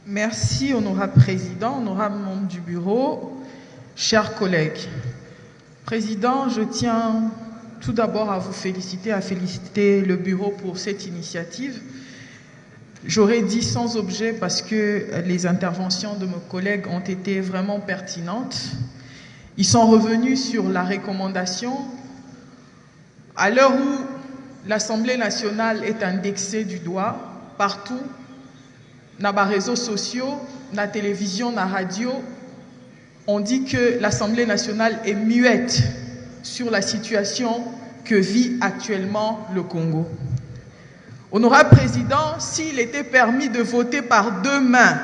Merci, honorable président, honorable membre du bureau, chers collègues. Président, je tiens tout d'abord à vous féliciter, à féliciter le bureau pour cette initiative. J'aurais dit sans objet parce que les interventions de mes collègues ont été vraiment pertinentes. Ils sont revenus sur la recommandation. À l'heure où l'Assemblée nationale est indexée du doigt partout, dans les réseaux sociaux, dans la télévision, dans la radio, on dit que l'Assemblée nationale est muette sur la situation que vit actuellement le Congo. Honorable Président, s'il était permis de voter par deux mains,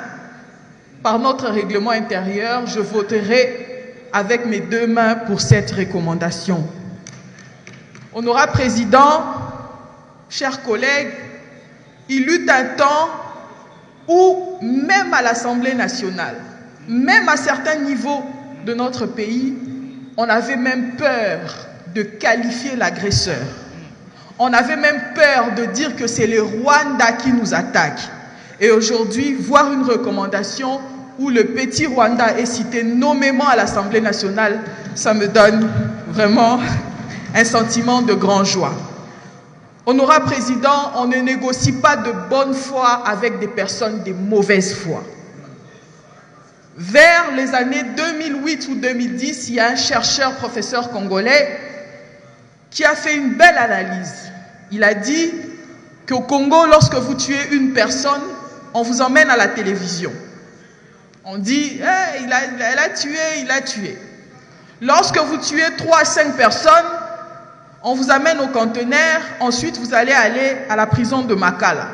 par notre règlement intérieur, je voterai avec mes deux mains pour cette recommandation. Honorable Président, chers collègues, il eut un temps où même à l'Assemblée nationale, même à certains niveaux de notre pays, on avait même peur de qualifier l'agresseur. On avait même peur de dire que c'est le Rwanda qui nous attaque. Et aujourd'hui, voir une recommandation où le petit Rwanda est cité nommément à l'Assemblée nationale, ça me donne vraiment un sentiment de grande joie. Honorable Président, on ne négocie pas de bonne foi avec des personnes de mauvaise foi. Vers les années 2008 ou 2010, il y a un chercheur, professeur congolais, qui a fait une belle analyse. Il a dit qu'au Congo, lorsque vous tuez une personne, on vous emmène à la télévision. On dit, hey, elle a tué, il a tué. Lorsque vous tuez 3 à 5 personnes, on vous amène au conteneur, ensuite vous allez à la prison de Makala.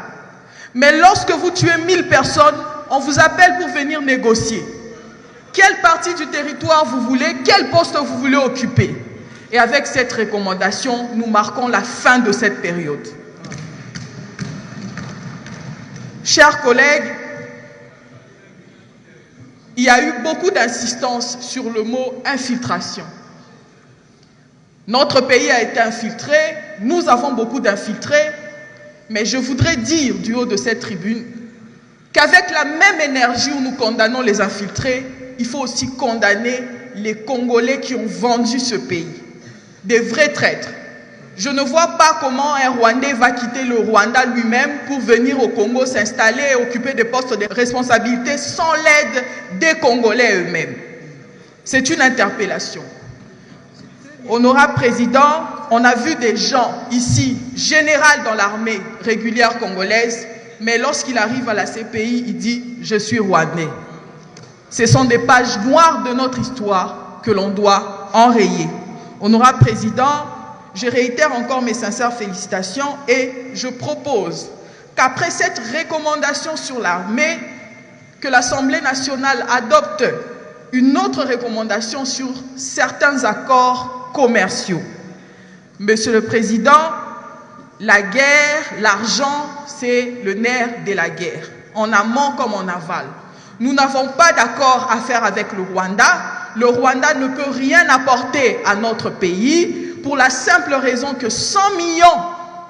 Mais lorsque vous tuez 1000 personnes, on vous appelle pour venir négocier. Quelle partie du territoire vous voulez, quel poste vous voulez occuper. Et avec cette recommandation, nous marquons la fin de cette période. Chers collègues, il y a eu beaucoup d'insistance sur le mot infiltration. Notre pays a été infiltré, nous avons beaucoup d'infiltrés, mais je voudrais dire du haut de cette tribune qu'avec la même énergie où nous condamnons les infiltrés, il faut aussi condamner les Congolais qui ont vendu ce pays, des vrais traîtres. Je ne vois pas comment un Rwandais va quitter le Rwanda lui-même pour venir au Congo s'installer et occuper des postes de responsabilité sans l'aide des Congolais eux-mêmes. C'est une interpellation. Honorable Président, on a vu des gens ici, général dans l'armée régulière congolaise, mais lorsqu'il arrive à la CPI, il dit « Je suis Rwandais ». Ce sont des pages noires de notre histoire que l'on doit enrayer. Honorable Président, je réitère encore mes sincères félicitations et je propose qu'après cette recommandation sur l'armée, que l'Assemblée nationale adopte une autre recommandation sur certains accords commerciaux. Monsieur le Président, la guerre, l'argent, c'est le nerf de la guerre, en amont comme en aval. Nous n'avons pas d'accord à faire avec le Rwanda. Le Rwanda ne peut rien apporter à notre pays pour la simple raison que 100 millions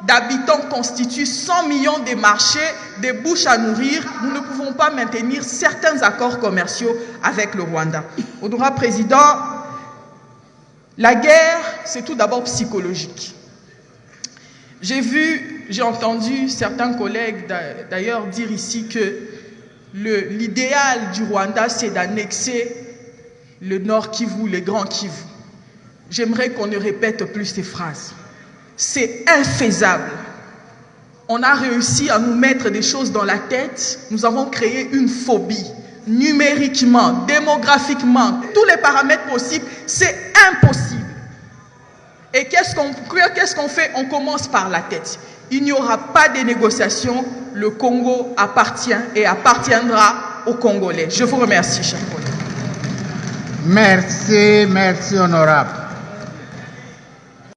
d'habitants constituent 100 millions de marchés, des bouches à nourrir. Nous ne pouvons pas maintenir certains accords commerciaux avec le Rwanda. Honorable Président, la guerre, c'est tout d'abord psychologique. J'ai entendu certains collègues d'ailleurs dire ici que l'idéal du Rwanda, c'est d'annexer le Nord Kivu, le Grand Kivu. J'aimerais qu'on ne répète plus ces phrases. C'est infaisable. On a réussi à nous mettre des choses dans la tête. Nous avons créé une phobie. Numériquement, démographiquement, tous les paramètres possibles, c'est impossible. Et qu'est-ce qu'on fait? On commence par la tête. Il n'y aura pas de négociations. Le Congo appartient et appartiendra aux Congolais. Je vous remercie, chers collègues. Merci, merci honorable.